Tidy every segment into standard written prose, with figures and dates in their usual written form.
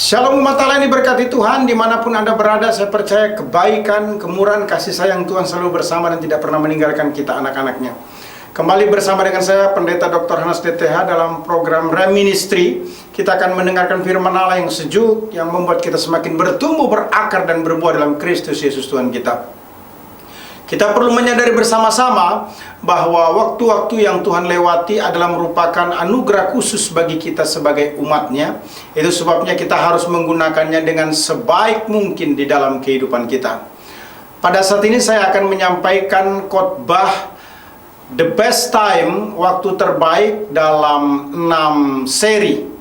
Shalom umat Allah yang diberkati Tuhan, dimanapun Anda berada. Saya percaya kebaikan, kemurahan, kasih sayang Tuhan selalu bersama dan tidak pernah meninggalkan kita anak-anaknya. Kembali bersama dengan saya, Pendeta Dr. Hanas DTH, dalam program Rem Ministry. Kita akan mendengarkan firman Allah yang sejuk, yang membuat kita semakin bertumbuh, berakar, dan berbuah dalam Kristus Yesus Tuhan kita. Kita perlu menyadari bersama-sama bahwa waktu-waktu yang Tuhan lewati adalah merupakan anugerah khusus bagi kita sebagai umatnya. Itu sebabnya kita harus menggunakannya dengan sebaik mungkin di dalam kehidupan kita. Pada saat ini saya akan menyampaikan khotbah The Best Time, waktu terbaik, dalam 6 seri.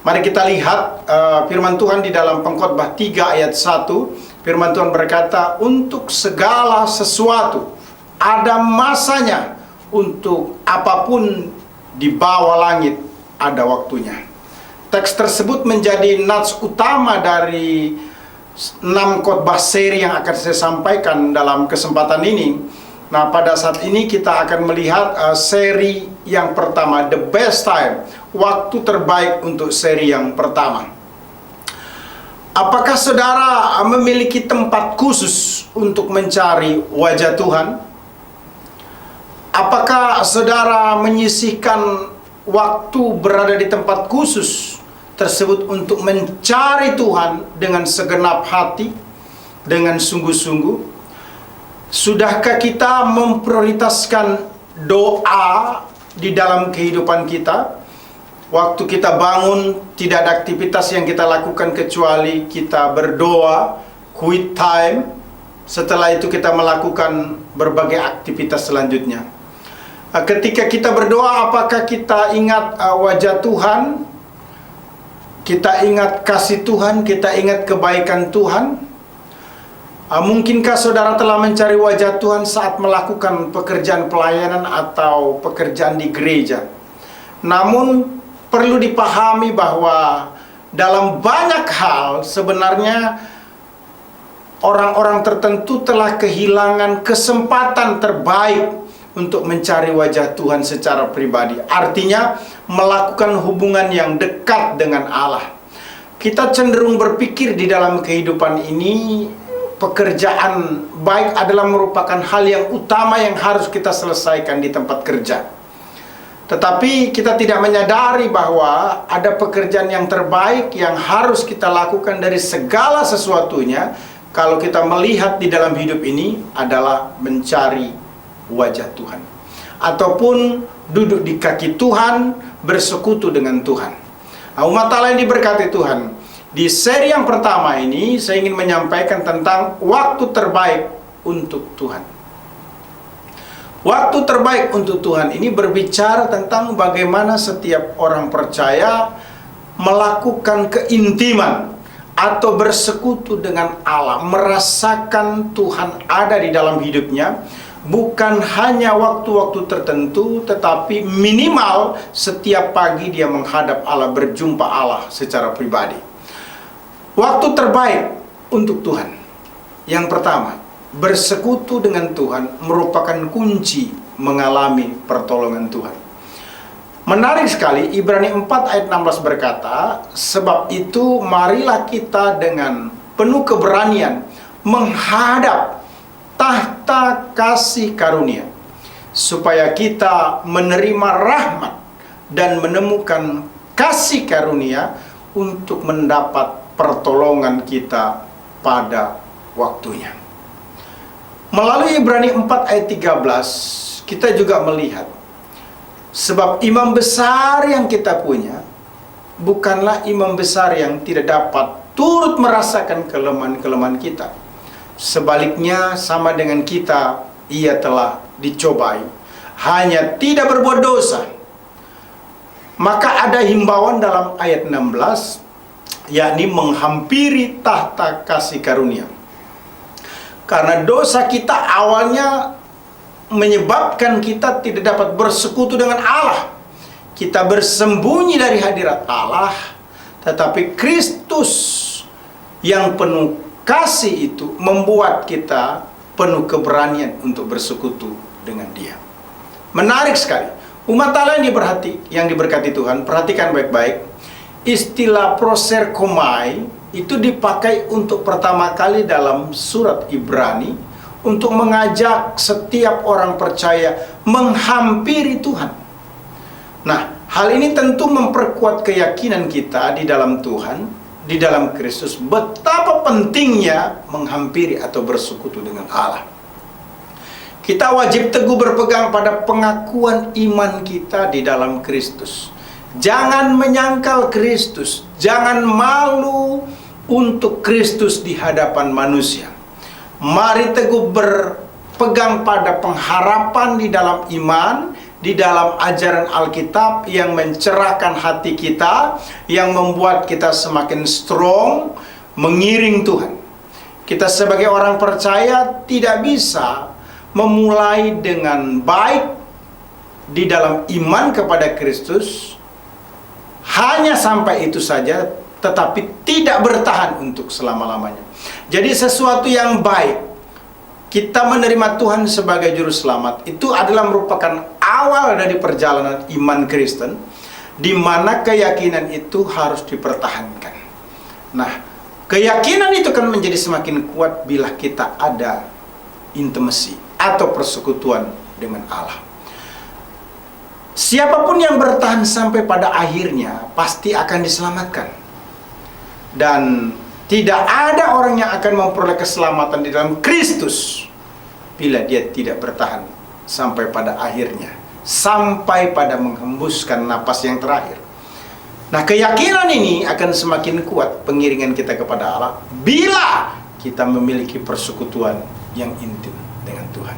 Mari kita lihat firman Tuhan di dalam Pengkhotbah 3 ayat 1. Firman Tuhan berkata, untuk segala sesuatu ada masanya, untuk apapun di bawah langit ada waktunya. Teks tersebut menjadi nats utama dari 6 khotbah seri yang akan saya sampaikan dalam kesempatan ini. Nah, pada saat ini kita akan melihat seri yang pertama, The Best Time, waktu terbaik untuk seri yang pertama. Apakah saudara memiliki tempat khusus untuk mencari wajah Tuhan? Apakah saudara menyisihkan waktu berada di tempat khusus tersebut untuk mencari Tuhan dengan segenap hati, dengan sungguh-sungguh? Sudahkah kita memprioritaskan doa di dalam kehidupan kita? Waktu kita bangun, tidak ada aktivitas yang kita lakukan kecuali kita berdoa, quiet time. Setelah itu kita melakukan berbagai aktivitas selanjutnya. Ketika kita berdoa, apakah kita ingat wajah Tuhan? Kita ingat kasih Tuhan, kita ingat kebaikan Tuhan? Mungkinkah saudara telah mencari wajah Tuhan saat melakukan pekerjaan pelayanan atau pekerjaan di gereja? Namun perlu dipahami bahwa dalam banyak hal sebenarnya orang-orang tertentu telah kehilangan kesempatan terbaik untuk mencari wajah Tuhan secara pribadi. Artinya melakukan hubungan yang dekat dengan Allah. Kita cenderung berpikir di dalam kehidupan ini pekerjaan baik adalah merupakan hal yang utama yang harus kita selesaikan di tempat kerja. Tetapi kita tidak menyadari bahwa ada pekerjaan yang terbaik yang harus kita lakukan dari segala sesuatunya kalau kita melihat di dalam hidup ini adalah mencari wajah Tuhan. Ataupun duduk di kaki Tuhan, bersekutu dengan Tuhan. Umat Allah yang diberkati Tuhan, di seri yang pertama ini saya ingin menyampaikan tentang waktu terbaik untuk Tuhan. Waktu terbaik untuk Tuhan ini berbicara tentang bagaimana setiap orang percaya melakukan keintiman atau bersekutu dengan Allah, merasakan Tuhan ada di dalam hidupnya, bukan hanya waktu-waktu tertentu, tetapi minimal setiap pagi dia menghadap Allah, berjumpa Allah secara pribadi. Waktu terbaik untuk Tuhan, yang pertama, bersekutu dengan Tuhan merupakan kunci mengalami pertolongan Tuhan. Menarik sekali, Ibrani 4 ayat 16 berkata, sebab itu marilah kita dengan penuh keberanian menghadap tahta kasih karunia, supaya kita menerima rahmat dan menemukan kasih karunia untuk mendapat pertolongan kita pada waktunya. Melalui Ibrani 4 ayat 13, kita juga melihat, sebab imam besar yang kita punya bukanlah imam besar yang tidak dapat turut merasakan kelemahan-kelemahan kita. Sebaliknya sama dengan kita, ia telah dicobai, hanya tidak berbuat dosa. Maka ada himbauan dalam ayat 16, yakni menghampiri tahta kasih karunia. Karena dosa kita awalnya menyebabkan kita tidak dapat bersekutu dengan Allah. Kita bersembunyi dari hadirat Allah. Tetapi Kristus yang penuh kasih itu membuat kita penuh keberanian untuk bersekutu dengan Dia. Menarik sekali. Umat Allah yang diberkati Tuhan, perhatikan baik-baik. istilah proserkomai itu dipakai untuk pertama kali dalam surat Ibrani untuk mengajak setiap orang percaya menghampiri Tuhan. Nah, hal ini tentu memperkuat keyakinan kita di dalam Tuhan, di dalam Kristus, betapa pentingnya menghampiri atau bersekutu dengan Allah. Kita wajib teguh berpegang pada pengakuan iman kita di dalam Kristus. Jangan menyangkal Kristus, jangan malu untuk Kristus di hadapan manusia. Mari teguh berpegang pada pengharapan di dalam iman, di dalam ajaran Alkitab yang mencerahkan hati kita, yang membuat kita semakin strong, mengiring Tuhan. Kita sebagai orang percaya tidak bisa memulai dengan baik di dalam iman kepada Kristus, hanya sampai itu saja, tetapi tidak bertahan untuk selama-lamanya. Jadi sesuatu yang baik, kita menerima Tuhan sebagai juru selamat, itu adalah merupakan awal dari perjalanan iman Kristen, di mana keyakinan itu harus dipertahankan. Nah, keyakinan itu kan menjadi semakin kuat bila kita ada intimacy atau persekutuan dengan Allah. Siapapun yang bertahan sampai pada akhirnya pasti akan diselamatkan. Dan tidak ada orang yang akan memperoleh keselamatan di dalam Kristus bila dia tidak bertahan sampai pada akhirnya, sampai pada menghembuskan napas yang terakhir. Nah, keyakinan ini akan semakin kuat pengiringan kita kepada Allah bila kita memiliki persekutuan yang intim dengan Tuhan.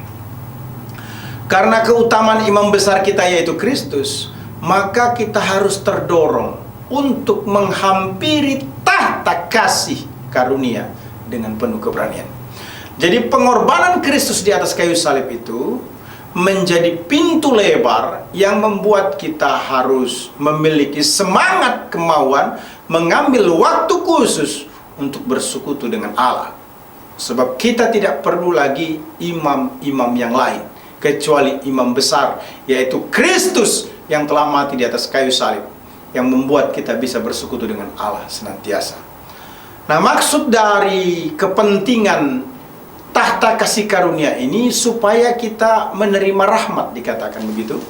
Karena keutamaan imam besar kita yaitu Kristus, maka kita harus terdorong untuk menghampiri tahta kasih karunia dengan penuh keberanian. Jadi pengorbanan Kristus di atas kayu salib itu menjadi pintu lebar yang membuat kita harus memiliki semangat kemauan mengambil waktu khusus untuk bersekutu dengan Allah. Sebab kita tidak perlu lagi imam-imam yang lain kecuali imam besar, yaitu Kristus yang telah mati di atas kayu salib, yang membuat kita bisa bersekutu dengan Allah senantiasa. Nah, maksud dari kepentingan tahta kasih karunia ini supaya kita menerima rahmat, dikatakan begitu,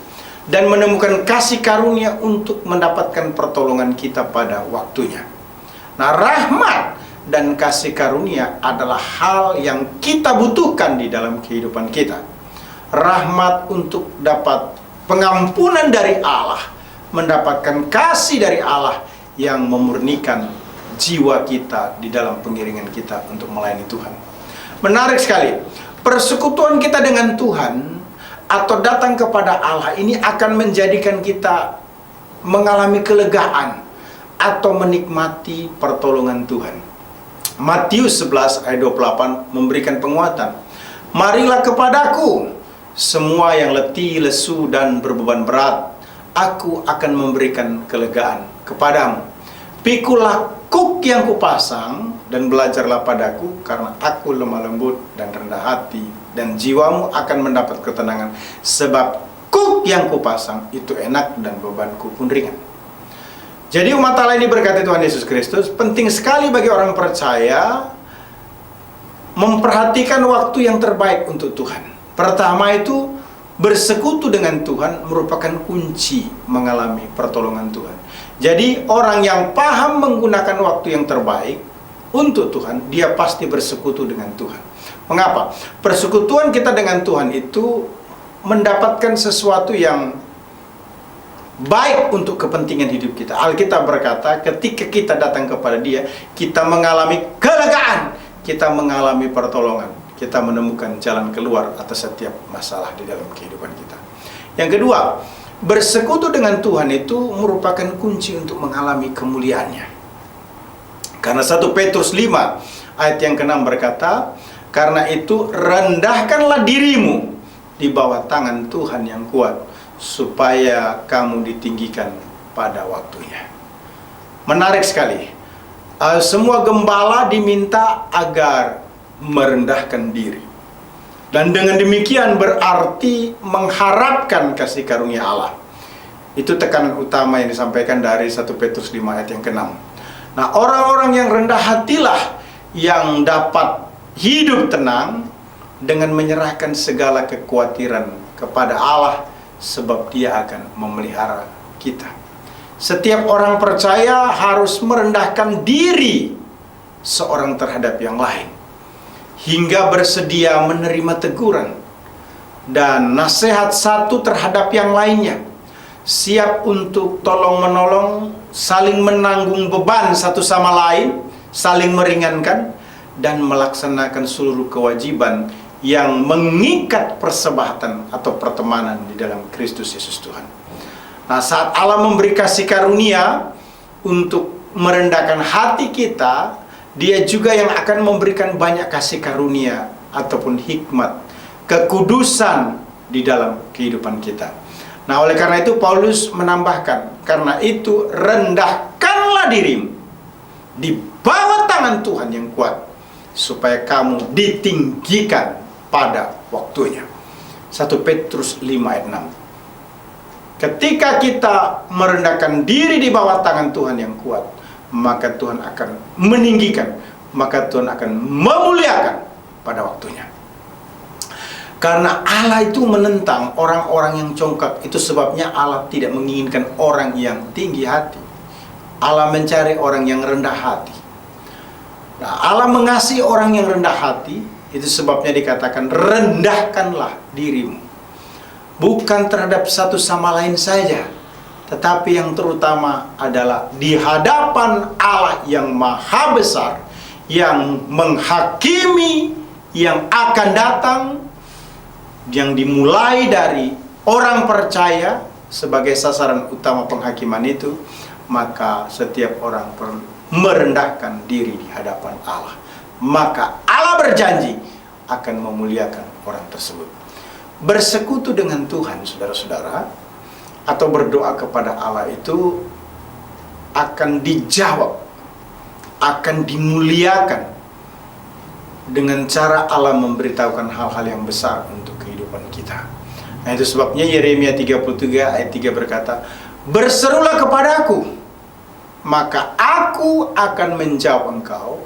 dan menemukan kasih karunia untuk mendapatkan pertolongan kita pada waktunya. Nah, rahmat dan kasih karunia adalah hal yang kita butuhkan di dalam kehidupan kita. Rahmat untuk dapat pengampunan dari Allah, mendapatkan kasih dari Allah yang memurnikan jiwa kita di dalam pengiringan kita untuk melayani Tuhan. Menarik sekali, persekutuan kita dengan Tuhan atau datang kepada Allah ini akan menjadikan kita mengalami kelegaan atau menikmati pertolongan Tuhan. Matius 11 ayat 28 memberikan penguatan. Marilah kepadaku semua yang letih, lesu, dan berbeban berat, aku akan memberikan kelegaan kepadamu. Pikulah kuk yang kupasang dan belajarlah padaku, karena aku lemah lembut dan rendah hati, dan jiwamu akan mendapat ketenangan. Sebab kuk yang kupasang itu enak dan bebanku pun ringan. Jadi umat Allah ini berkati Tuhan Yesus Kristus, penting sekali bagi orang percaya memperhatikan waktu yang terbaik untuk Tuhan. Pertama itu, bersekutu dengan Tuhan merupakan kunci mengalami pertolongan Tuhan. Jadi orang yang paham menggunakan waktu yang terbaik untuk Tuhan, dia pasti bersekutu dengan Tuhan. Mengapa? Persekutuan kita dengan Tuhan itu mendapatkan sesuatu yang baik untuk kepentingan hidup kita. Alkitab berkata, ketika kita datang kepada Dia, kita mengalami kelegaan, kita mengalami pertolongan, kita menemukan jalan keluar atas setiap masalah di dalam kehidupan kita. Yang kedua, bersekutu dengan Tuhan itu merupakan kunci untuk mengalami kemuliaannya. Karena 1 Petrus 5 ayat yang ke-6 berkata, karena itu rendahkanlah dirimu di bawah tangan Tuhan yang kuat, supaya kamu ditinggikan pada waktunya. Menarik sekali. Semua gembala diminta agar merendahkan diri, dan dengan demikian berarti mengharapkan kasih karunia Allah. Itu tekanan utama yang disampaikan dari 1 Petrus 5 ayat yang ke-6. Nah, orang-orang yang rendah hatilah yang dapat hidup tenang dengan menyerahkan segala kekhawatiran kepada Allah, sebab Dia akan memelihara kita. Setiap orang percaya harus merendahkan diri seorang terhadap yang lain, hingga bersedia menerima teguran dan nasihat satu terhadap yang lainnya, siap untuk tolong-menolong, saling menanggung beban satu sama lain, saling meringankan, dan melaksanakan seluruh kewajiban yang mengikat persahabatan atau pertemanan di dalam Kristus Yesus Tuhan. Nah, saat Allah memberi kasih karunia untuk merendahkan hati kita, Dia juga yang akan memberikan banyak kasih karunia ataupun hikmat, kekudusan di dalam kehidupan kita. Nah, oleh karena itu Paulus menambahkan, karena itu rendahkanlah dirimu di bawah tangan Tuhan yang kuat, supaya kamu ditinggikan pada waktunya. 1 Petrus 5 ayat 6. Ketika kita merendahkan diri di bawah tangan Tuhan yang kuat, maka Tuhan akan meninggikan, maka Tuhan akan memuliakan pada waktunya. Karena Allah itu menentang orang-orang yang congkak. Itu sebabnya Allah tidak menginginkan orang yang tinggi hati. Allah mencari orang yang rendah hati. Nah, Allah mengasihi orang yang rendah hati. Itu sebabnya dikatakan rendahkanlah dirimu. Bukan terhadap satu sama lain saja, tetapi yang terutama adalah di hadapan Allah yang maha besar, yang menghakimi yang akan datang, yang dimulai dari orang percaya sebagai sasaran utama penghakiman itu. Maka setiap orang perlu merendahkan diri di hadapan Allah, maka Allah berjanji akan memuliakan orang tersebut. Bersekutu dengan Tuhan, saudara-saudara, atau berdoa kepada Allah itu akan dijawab, akan dimuliakan dengan cara Allah memberitahukan hal-hal yang besar untuk kehidupan kita. Nah, itu sebabnya Yeremia 33 ayat 3 berkata, "Berserulah kepadaku, maka aku akan menjawab engkau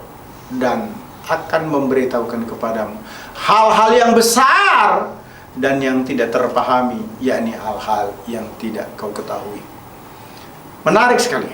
dan akan memberitahukan kepadamu hal-hal yang besar dan yang tidak terpahami, yakni hal-hal yang tidak kau ketahui." Menarik sekali.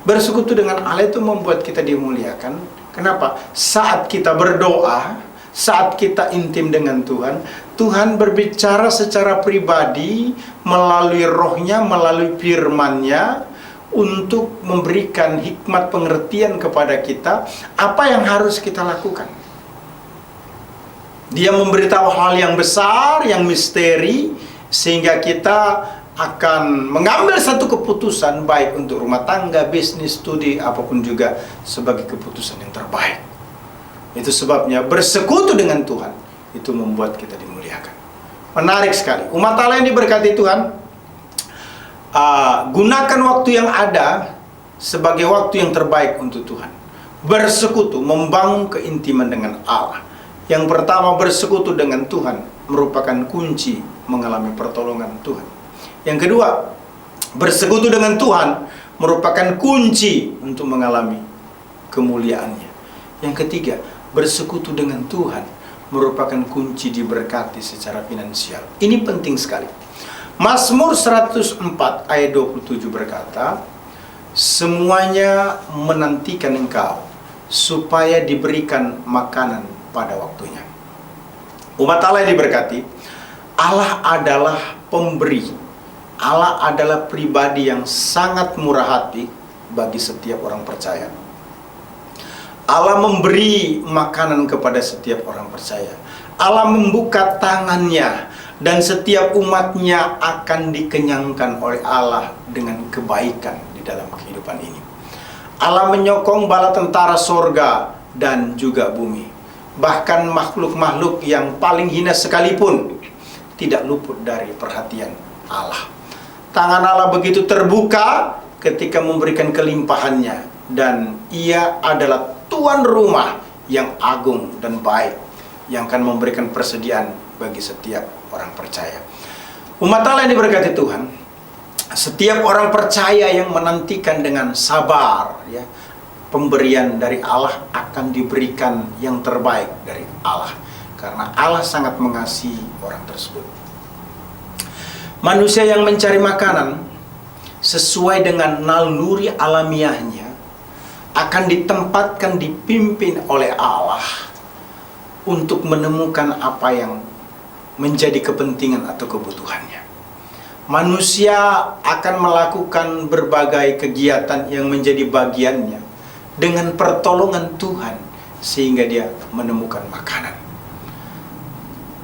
Bersekutu dengan Allah itu membuat kita dimuliakan. Kenapa? Saat kita berdoa, saat kita intim dengan Tuhan, Tuhan berbicara secara pribadi melalui rohnya, melalui firman-Nya, untuk memberikan hikmat pengertian kepada kita apa yang harus kita lakukan. Dia memberitahu hal yang besar, yang misteri, sehingga kita akan mengambil satu keputusan, baik untuk rumah tangga, bisnis, studi, apapun juga, sebagai keputusan yang terbaik. Itu sebabnya bersekutu dengan Tuhan itu membuat kita dimuliakan. Menarik sekali. Umat Allah yang diberkati Tuhan, gunakan waktu yang ada sebagai waktu yang terbaik untuk Tuhan. Bersekutu, membangun keintiman dengan Allah. Yang pertama, bersekutu dengan Tuhan merupakan kunci mengalami pertolongan Tuhan. Yang kedua, bersekutu dengan Tuhan merupakan kunci untuk mengalami kemuliaannya. Yang ketiga, bersekutu dengan Tuhan merupakan kunci diberkati secara finansial. Ini penting sekali. Mazmur 104 ayat 27 berkata, "Semuanya menantikan engkau, supaya diberikan makanan pada waktunya." Umat Allah yang diberkati, Allah adalah pemberi. Allah adalah pribadi yang sangat murah hati bagi setiap orang percaya. Allah memberi makanan kepada setiap orang percaya. Allah membuka tangannya, dan setiap umatnya akan dikenyangkan oleh Allah dengan kebaikan di dalam kehidupan ini. Allah menyokong bala tentara sorga dan juga bumi. Bahkan makhluk-makhluk yang paling hina sekalipun tidak luput dari perhatian Allah. Tangan Allah begitu terbuka ketika memberikan kelimpahannya, dan Ia adalah tuan rumah yang agung dan baik, yang akan memberikan persediaan bagi setiap orang percaya. Umat Allah yang diberkati Tuhan, Setiap orang percaya yang menantikan dengan sabar, ya, pemberian dari Allah akan diberikan yang terbaik dari Allah, karena Allah sangat mengasihi orang tersebut. Manusia yang mencari makanan sesuai dengan naluri alamiahnya akan ditempatkan, dipimpin oleh Allah untuk menemukan apa yang menjadi kepentingan atau kebutuhannya. Manusia akan melakukan berbagai kegiatan yang menjadi bagiannya dengan pertolongan Tuhan, sehingga dia menemukan makanan.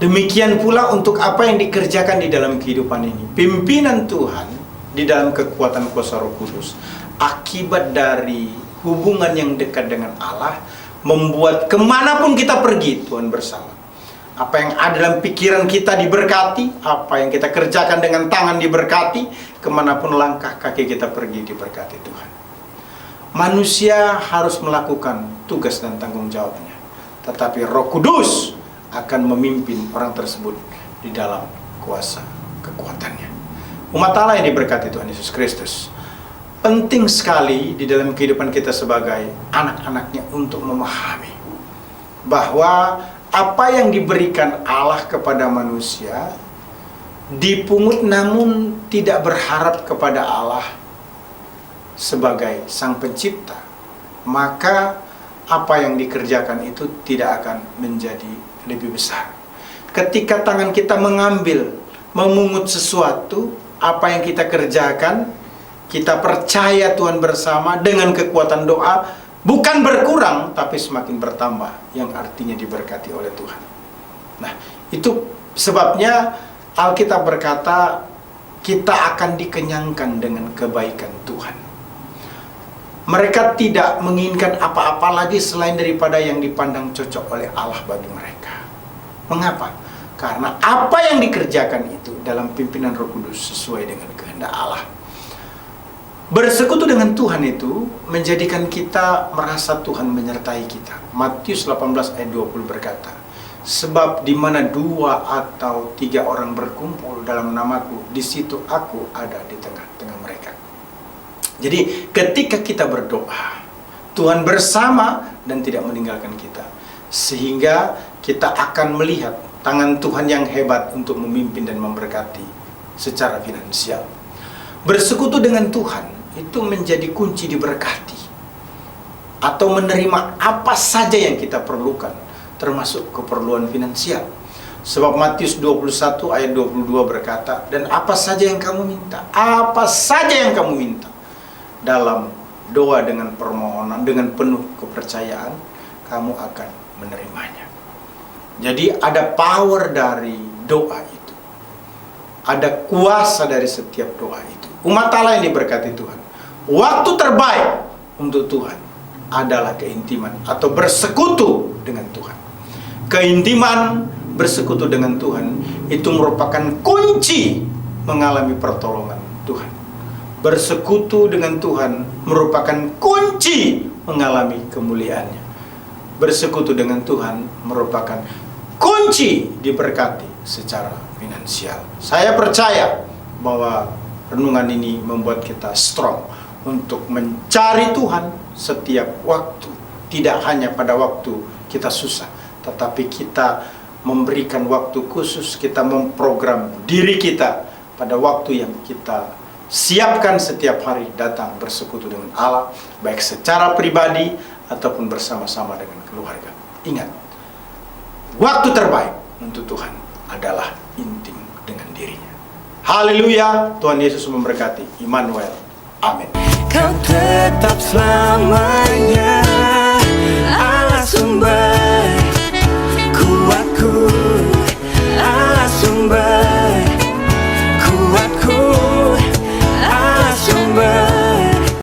Demikian pula untuk apa yang dikerjakan di dalam kehidupan ini. Pimpinan Tuhan di dalam kekuatan kuasa Roh Kudus, akibat dari hubungan yang dekat dengan Allah, membuat kemanapun kita pergi, Tuhan bersama. Apa yang ada dalam pikiran kita diberkati, apa yang kita kerjakan dengan tangan diberkati, kemanapun langkah kaki kita pergi diberkati Tuhan. Manusia harus melakukan tugas dan tanggung jawabnya, tetapi Roh Kudus akan memimpin orang tersebut di dalam kuasa kekuatannya. Umat Allah yang diberkati Tuhan Yesus Kristus, penting sekali di dalam kehidupan kita sebagai anak-anaknya untuk memahami bahwa apa yang diberikan Allah kepada manusia dipungut, namun tidak berharap kepada Allah sebagai Sang Pencipta, maka apa yang dikerjakan itu tidak akan menjadi lebih besar. Ketika tangan kita mengambil, memungut sesuatu, apa yang kita kerjakan, kita percaya Tuhan bersama dengan kekuatan doa, bukan berkurang, tapi semakin bertambah, yang artinya diberkati oleh Tuhan. Nah, itu sebabnya Alkitab berkata, kita akan dikenyangkan dengan kebaikan Tuhan. Mereka tidak menginginkan apa-apa lagi selain daripada yang dipandang cocok oleh Allah bagi mereka. Mengapa? Karena apa yang dikerjakan itu dalam pimpinan Roh Kudus sesuai dengan kehendak Allah. Bersekutu dengan Tuhan itu menjadikan kita merasa Tuhan menyertai kita. Matius 18 ayat 20 berkata, sebab di mana 2 atau 3 orang berkumpul dalam namaku, di situ aku ada di tengah-tengah mereka. Jadi ketika kita berdoa, Tuhan bersama dan tidak meninggalkan kita, sehingga kita akan melihat tangan Tuhan yang hebat untuk memimpin dan memberkati secara finansial. Bersekutu dengan Tuhan itu menjadi kunci diberkati atau menerima apa saja yang kita perlukan, termasuk keperluan finansial. Sebab Matius 21 ayat 22 berkata, dan apa saja yang kamu minta, apa saja yang kamu minta, dalam doa dengan permohonan, dengan penuh kepercayaan, kamu akan menerimanya. Jadi ada power dari doa itu, ada kuasa dari setiap doa itu. Umat Allah yang diberkati Tuhan, waktu terbaik untuk Tuhan adalah keintiman atau bersekutu dengan Tuhan. Keintiman bersekutu dengan Tuhan itu merupakan kunci mengalami pertolongan Tuhan. Bersekutu dengan Tuhan merupakan kunci mengalami kemuliaannya. Bersekutu dengan Tuhan merupakan kunci diberkati secara finansial. Saya percaya bahwa renungan ini membuat kita strong untuk mencari Tuhan setiap waktu. Tidak hanya pada waktu kita susah, tetapi kita memberikan waktu khusus, kita memprogram diri kita pada waktu yang kita siapkan setiap hari datang bersekutu dengan Allah, baik secara pribadi ataupun bersama-sama dengan keluarga. Ingat, waktu terbaik untuk Tuhan adalah intim dengan dirinya. Haleluya, Tuhan Yesus memberkati. Immanuel. Amin. Kau tetap selamanya